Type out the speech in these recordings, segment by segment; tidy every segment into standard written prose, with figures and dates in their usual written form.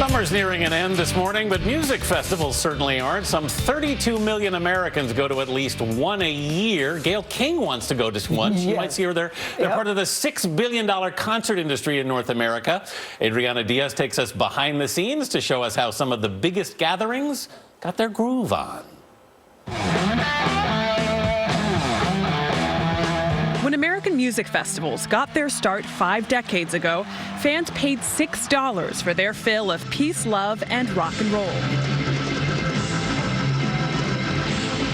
Summer's nearing an end this morning, but music festivals certainly aren't. Some 32 million Americans go to at least one a year. Gayle King wants to go to one. You might see her there. They're part of the $6 billion concert industry in North America. Adriana Diaz takes us behind the scenes to show us how some of the biggest gatherings got their groove on. When American music festivals got their start 5 decades ago, fans paid $6 for their fill of peace, love, and rock and roll.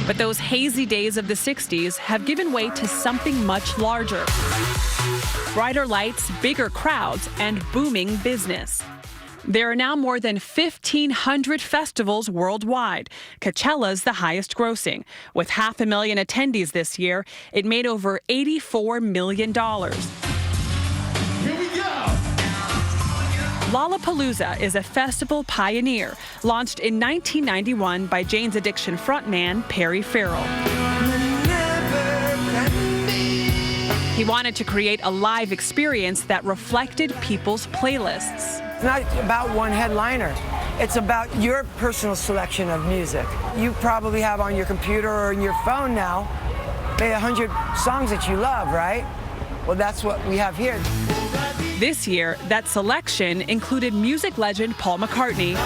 But those hazy days of the 60s have given way to something much larger. Brighter lights, bigger crowds, and booming business. There are now more than 1,500 festivals worldwide. Coachella's the highest grossing. With 500,000 attendees this year, it made over $84 million. Here we go! Lollapalooza is a festival pioneer, launched in 1991 by Jane's Addiction frontman Perry Farrell. He wanted to create a live experience that reflected people's playlists. It's not about one headliner. It's about your personal selection of music. You probably have on your computer or in your phone now, maybe 100 songs that you love, right? Well, that's what we have here. This year, that selection included music legend Paul McCartney,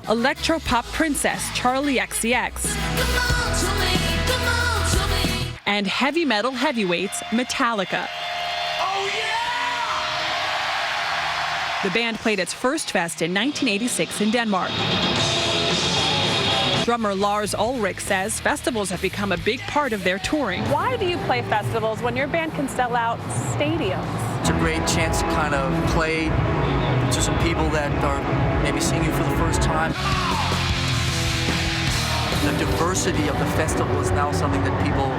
electro-pop princess Charlie XCX, and heavy metal heavyweights Metallica. The band played its first fest in 1986 in Denmark. Drummer Lars Ulrich says festivals have become a big part of their touring. Why do you play festivals when your band can sell out stadiums? It's a great chance to kind of play to some people that are maybe seeing you for the first time. The diversity of the festival is now something that people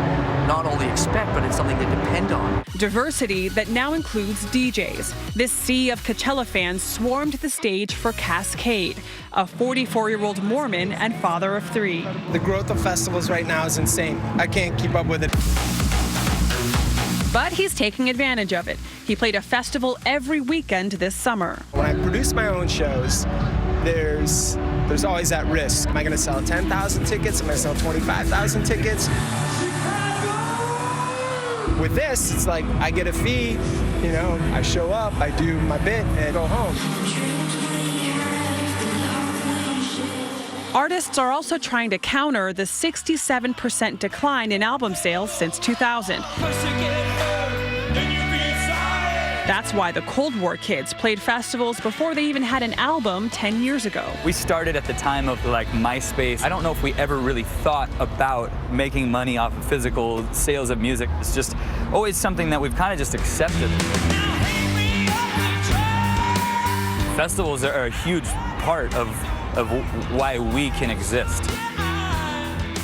not only expect, but it's something they depend on. Diversity that now includes DJs. This sea of Coachella fans swarmed the stage for Cascade, a 44-year-old Mormon and father of 3. The growth of festivals right now is insane. I can't keep up with it. But he's taking advantage of it. He played a festival every weekend this summer. When I produce my own shows, there's always that risk. Am I going to sell 10,000 tickets? Am I going to sell 25,000 tickets? With this, it's like I get a fee, you know, I show up, I do my bit, and go home. Artists are also trying to counter the 67% decline in album sales since 2000. That's why the Cold War kids played festivals before they even had an album 10 years ago. We started at the time of like MySpace. I don't know if we ever really thought about making money off of physical sales of music. It's just always something that we've kind of just accepted. Festivals are a huge part of why we can exist.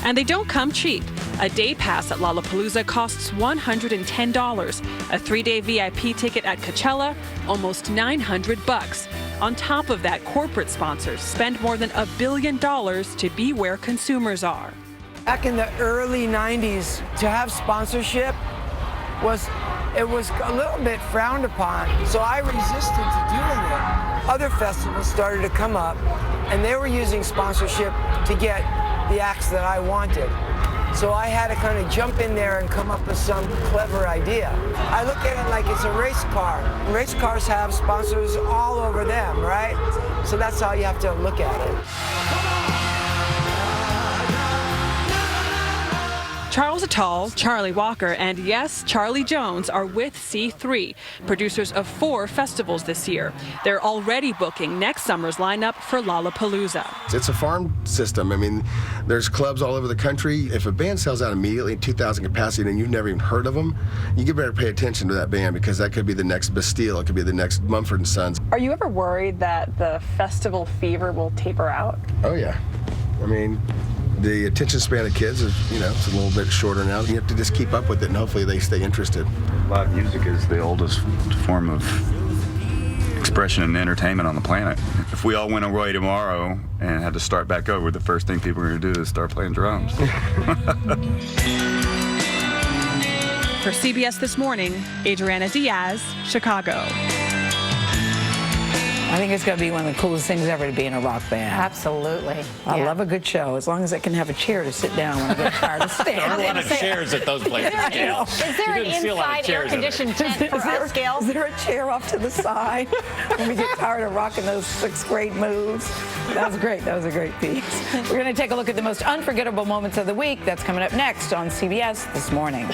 And they don't come cheap. A day pass at Lollapalooza costs $110. A 3-day VIP ticket at Coachella, almost $900. On top of that, corporate sponsors spend more than $1 billion to be where consumers are. Back in the early 90s, to have sponsorship was a little bit frowned upon. So I resisted to doing it. Other festivals started to come up, and they were using sponsorship to get the acts that I wanted. So I had to kind of jump in there and come up with some clever idea. I look at it like it's a race car. Race cars have sponsors all over them, right? So that's how you have to look at it. Charles Attal, Charlie Walker, and yes, Charlie Jones are with C3, producers of 4 festivals this year. They're already booking next summer's lineup for Lollapalooza. It's a farm system. I mean, there's clubs all over the country. If a band sells out immediately, 2,000 capacity, and you've never even heard of them, you better pay attention to that band because that could be the next Bastille. It could be the next Mumford & Sons. Are you ever worried that the festival fever will taper out? Oh, yeah. I mean, the attention span of kids is, you know, it's a little bit shorter now. You have to just keep up with it, and hopefully they stay interested. Live music is the oldest form of expression and entertainment on the planet. If we all went away tomorrow and had to start back over, the first thing people are going to do is start playing drums. For CBS This Morning, Adriana Diaz, Chicago. I think it's going to be one of the coolest things ever to be in a rock band. Absolutely. I love a good show, as long as I can have a chair to sit down when I get tired of standing. There are a lot of chairs at those places, Gail. Is there an inside air-conditioned tent for us, Gail? Is there a chair off to the side when we get tired of rocking those 6th grade moves? That was great. That was a great piece. We're going to take a look at the most unforgettable moments of the week. That's coming up next on CBS This Morning.